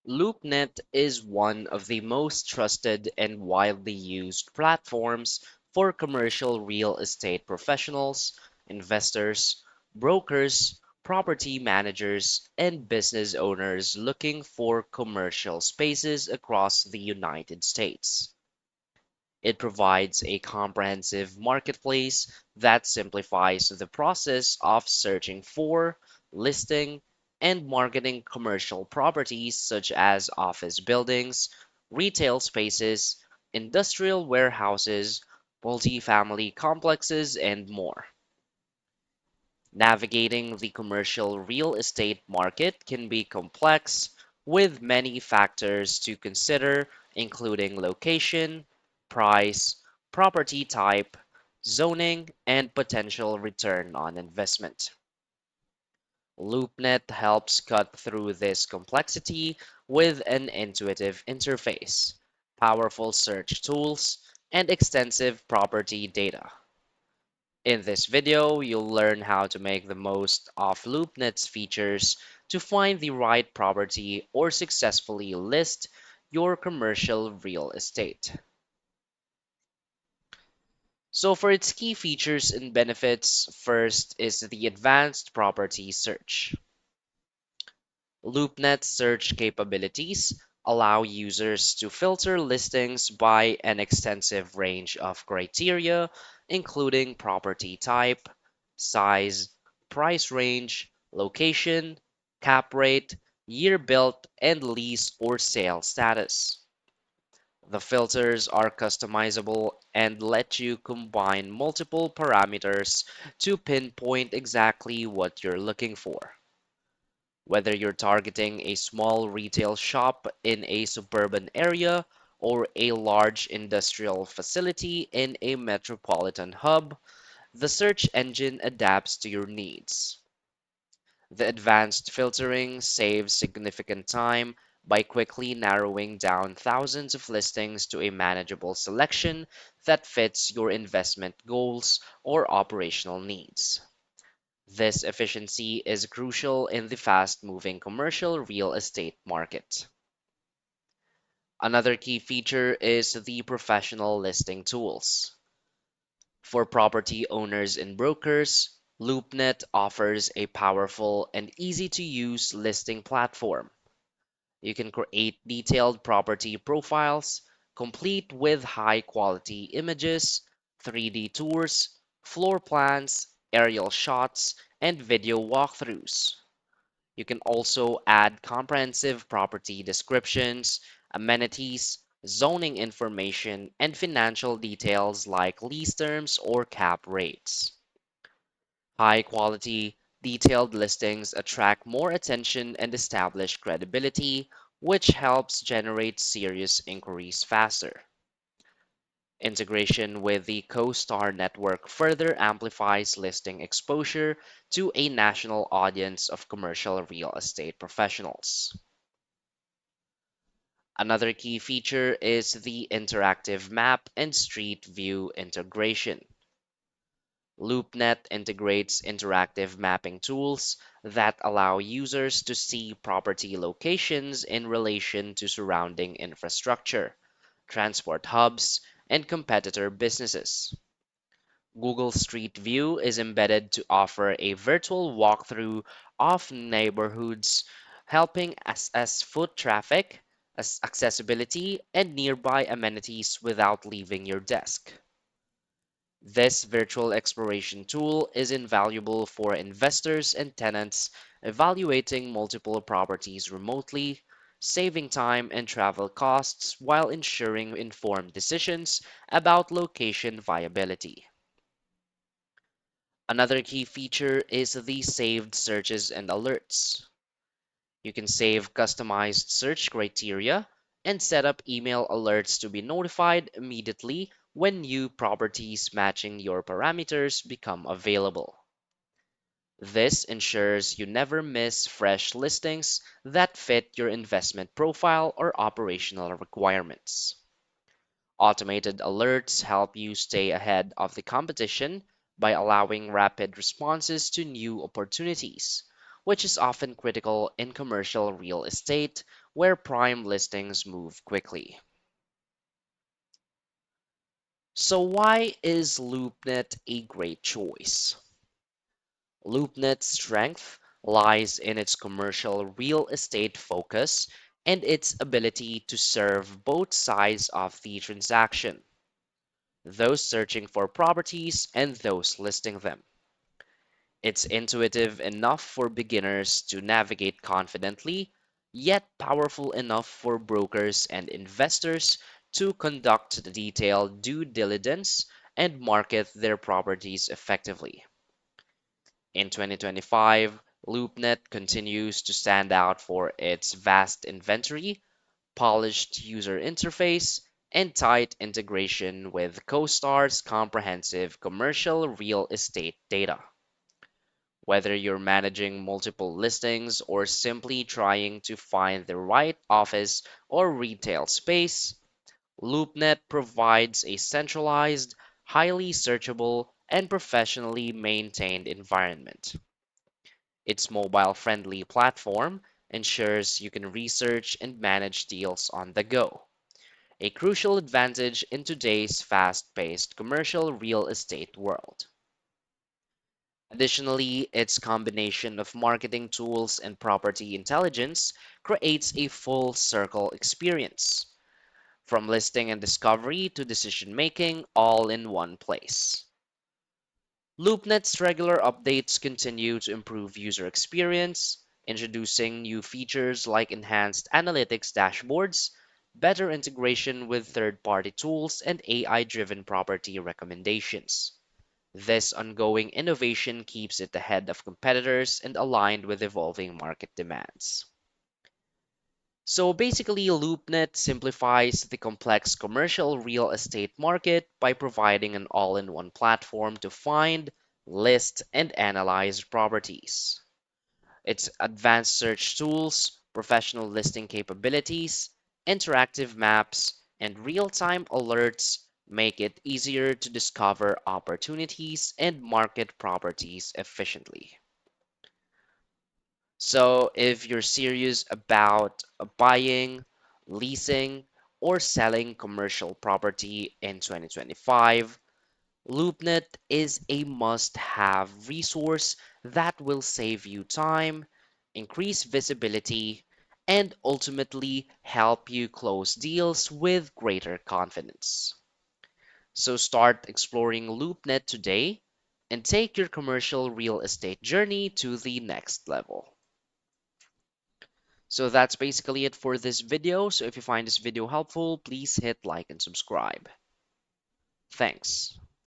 LoopNet is one of the most trusted and widely used platforms for commercial real estate professionals, investors, brokers, property managers, and business owners looking for commercial spaces across the United States. It provides a comprehensive marketplace that simplifies the process of searching for, listing, and marketing commercial properties such as office buildings, retail spaces, industrial warehouses, multifamily complexes, and more. Navigating the commercial real estate market can be complex, with many factors to consider, including location, price, property type, zoning, and potential return on investment. LoopNet helps cut through this complexity with an intuitive interface, powerful search tools, and extensive property data. In this video, you'll learn how to make the most of LoopNet's features to find the right property or successfully list your commercial real estate. So for its key features and benefits, first is the advanced property search. LoopNet's search capabilities allow users to filter listings by an extensive range of criteria, including property type, size, price range, location, cap rate, year built, and lease or sale status. The filters are customizable and let you combine multiple parameters to pinpoint exactly what you're looking for. Whether you're targeting a small retail shop in a suburban area or a large industrial facility in a metropolitan hub, the search engine adapts to your needs. The advanced filtering saves significant time by quickly narrowing down thousands of listings to a manageable selection that fits your investment goals or operational needs. This efficiency is crucial in the fast-moving commercial real estate market. Another key feature is the professional listing tools. For property owners and brokers, LoopNet offers a powerful and easy-to-use listing platform. You can create detailed property profiles, complete with high-quality images, 3D tours, floor plans, aerial shots, and video walkthroughs. You can also add comprehensive property descriptions, amenities, zoning information, and financial details like lease terms or cap rates. High quality, detailed listings attract more attention and establish credibility, which helps generate serious inquiries faster. Integration with the CoStar network further amplifies listing exposure to a national audience of commercial real estate professionals. Another key feature is the interactive map and street view integration. LoopNet integrates interactive mapping tools that allow users to see property locations in relation to surrounding infrastructure, transport hubs, and competitor businesses. Google Street View is embedded to offer a virtual walkthrough of neighborhoods, helping assess foot traffic, accessibility, and nearby amenities without leaving your desk. This virtual exploration tool is invaluable for investors and tenants evaluating multiple properties remotely, saving time and travel costs while ensuring informed decisions about location viability. Another key feature is the saved searches and alerts. You can save customized search criteria and set up email alerts to be notified immediately when new properties matching your parameters become available. This ensures you never miss fresh listings that fit your investment profile or operational requirements. Automated alerts help you stay ahead of the competition by allowing rapid responses to new opportunities, which is often critical in commercial real estate where prime listings move quickly. So why is LoopNet a great choice? LoopNet's strength lies in its commercial real estate focus and its ability to serve both sides of the transaction, those searching for properties and those listing them. It's intuitive enough for beginners to navigate confidently, yet powerful enough for brokers and investors to conduct the detailed due diligence and market their properties effectively. In 2025, LoopNet continues to stand out for its vast inventory, polished user interface, and tight integration with CoStar's comprehensive commercial real estate data. Whether you're managing multiple listings or simply trying to find the right office or retail space, LoopNet provides a centralized, highly searchable, and professionally maintained environment. Its mobile-friendly platform ensures you can research and manage deals on the go, a crucial advantage in today's fast-paced commercial real estate world. Additionally, its combination of marketing tools and property intelligence creates a full circle experience, from listing and discovery to decision making, all in one place. LoopNet's regular updates continue to improve user experience, introducing new features like enhanced analytics dashboards, better integration with third-party tools, and AI-driven property recommendations. This ongoing innovation keeps it ahead of competitors and aligned with evolving market demands. So basically, LoopNet simplifies the complex commercial real estate market by providing an all-in-one platform to find, list, and analyze properties. Its advanced search tools, professional listing capabilities, interactive maps, and real-time alerts make it easier to discover opportunities and market properties efficiently. So if you're serious about buying, leasing, or selling commercial property in 2025, LoopNet is a must-have resource that will save you time, increase visibility, and ultimately help you close deals with greater confidence. So start exploring LoopNet today and take your commercial real estate journey to the next level. So that's basically it for this video. So if you find this video helpful, please hit like and subscribe. Thanks.